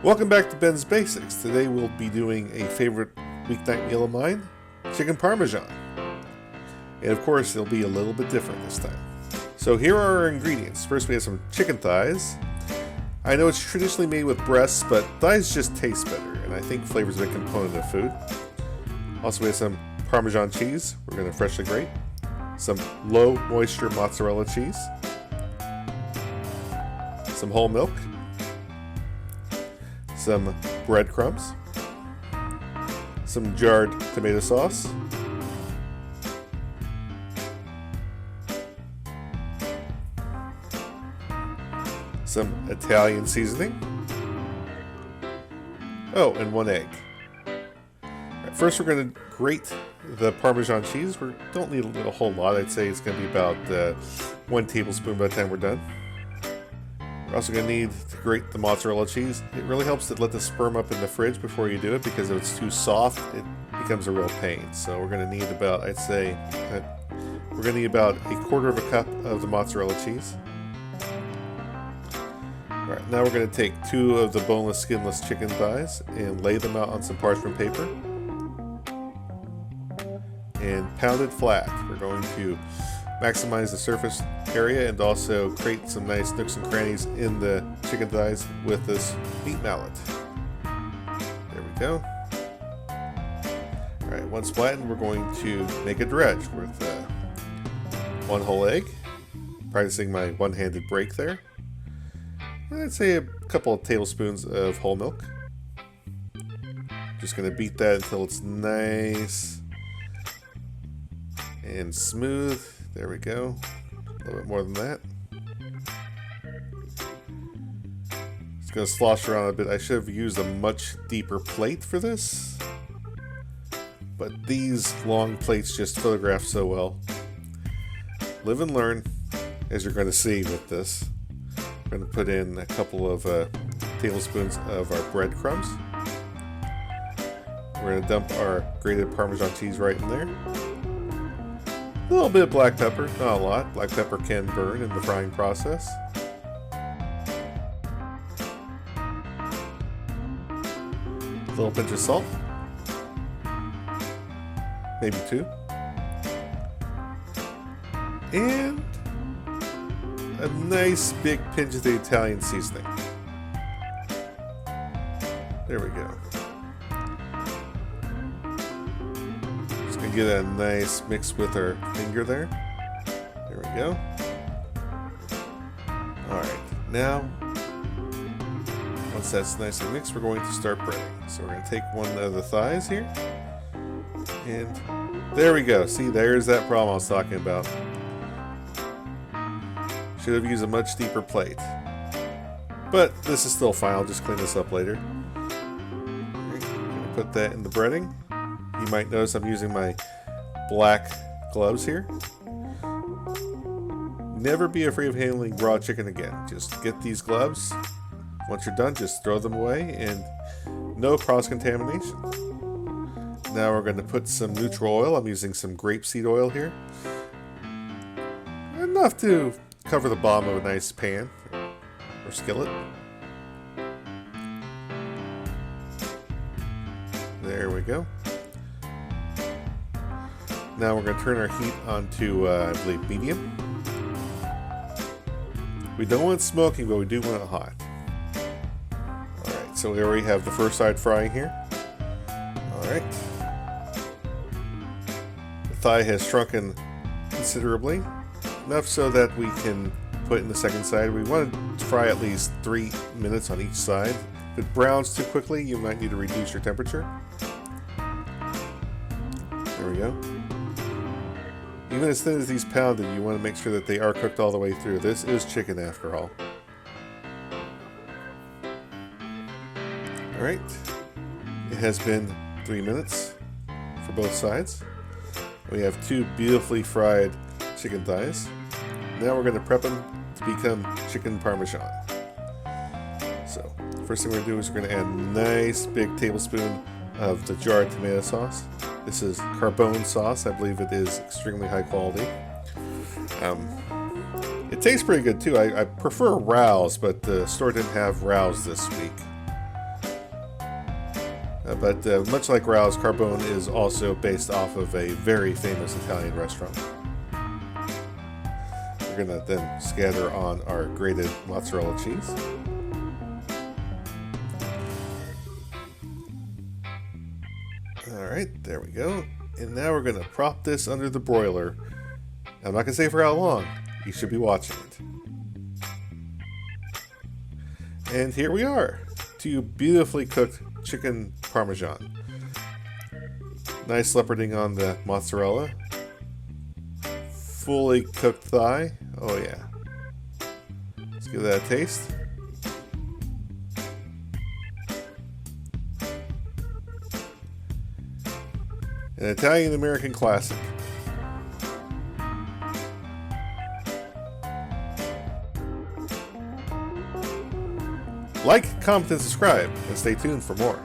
Welcome back to Ben's Basics. Today we'll be doing a favorite weeknight meal of mine, chicken parmesan. And of course it'll be a little bit different this time. So here are our ingredients. First we have some chicken thighs. I know it's traditionally made with breasts, but thighs just taste better, and I think flavor is a big component of food. Also we have some Parmesan cheese we're going to freshly grate, some low moisture mozzarella cheese, some whole milk, some breadcrumbs, some jarred tomato sauce, some Italian seasoning, oh, and 1 egg. Right, first we're going to grate the Parmesan cheese. We don't need a whole lot. I'd say it's going to be about 1 tablespoon by the time we're done. We're also going to need to grate the mozzarella cheese. It really helps to let this firm up in the fridge before you do it, because if it's too soft, it becomes a real pain. So we're going to need about, I'd say, we're going to need about 1/4 cup of the mozzarella cheese. Alright, now we're going to take 2 of the boneless, skinless chicken thighs and lay them out on some parchment paper. And pound it flat. We're going to maximize the surface area and also create some nice nooks and crannies in the chicken thighs with this meat mallet. There we go. Alright, once flattened, we're going to make a dredge with 1 whole egg. Practicing my one-handed break there. I'd say a couple of tablespoons of whole milk. Just going to beat that until it's nice and smooth. There we go. A little bit more than that. It's going to slosh around a bit. I should have used a much deeper plate for this, but these long plates just photograph so well. Live and learn, as you're going to see with this. We're going to put in a couple of tablespoons of our breadcrumbs. We're going to dump our grated Parmesan cheese right in there. A little bit of black pepper, not a lot. Black pepper can burn in the frying process. A little pinch of salt. Maybe 2. And a nice big pinch of the Italian seasoning. There we go. Just gonna get a nice mix with our finger there. There we go. Alright, now once that's nicely mixed, we're going to start breading. So we're going to take one of the thighs here. And there we go. See, there's that problem I was talking about. Should have used a much deeper plate, but this is still fine. I'll just clean this up later. Right, I'm gonna put that in the breading. You might notice I'm using my black gloves here. Never be afraid of handling raw chicken again. Just get these gloves. Once you're done, just throw them away, and no cross-contamination. Now we're going to put some neutral oil. I'm using some grapeseed oil here. Enough to cover the bottom of a nice pan or skillet. There we go. Now we're going to turn our heat onto, I believe, medium. We don't want it smoking, but we do want it hot. Alright, so we already have the first side frying here. Alright. The thigh has shrunken considerably. Enough so that we can put in the second side. We want to fry at least 3 minutes on each side. If it browns too quickly, you might need to reduce your temperature. There we go. Even as thin as these pounded, you want to make sure that they are cooked all the way through. This is chicken after all. Alright. It has been 3 minutes for both sides. We have 2 beautifully fried chicken thighs. Now we're going to prep them to become chicken parmesan. So, first thing we're going to do is we're going to add a nice big tablespoon of the jarred tomato sauce. This is carbone sauce. I believe it is extremely high quality. It tastes pretty good too. I prefer Rouse, but the store didn't have Rouse this week. But much like Rao's, Carbone is also based off of a very famous Italian restaurant. We're going to then scatter on our grated mozzarella cheese. Alright, there we go. And now we're going to prop this under the broiler. I'm not going to say for how long. You should be watching it. And here we are. 2 beautifully cooked chicken parmesan. Nice leoparding on the mozzarella. Fully cooked thigh. Oh yeah. Let's give that a taste. An Italian-American classic. Like, comment, and subscribe, and stay tuned for more.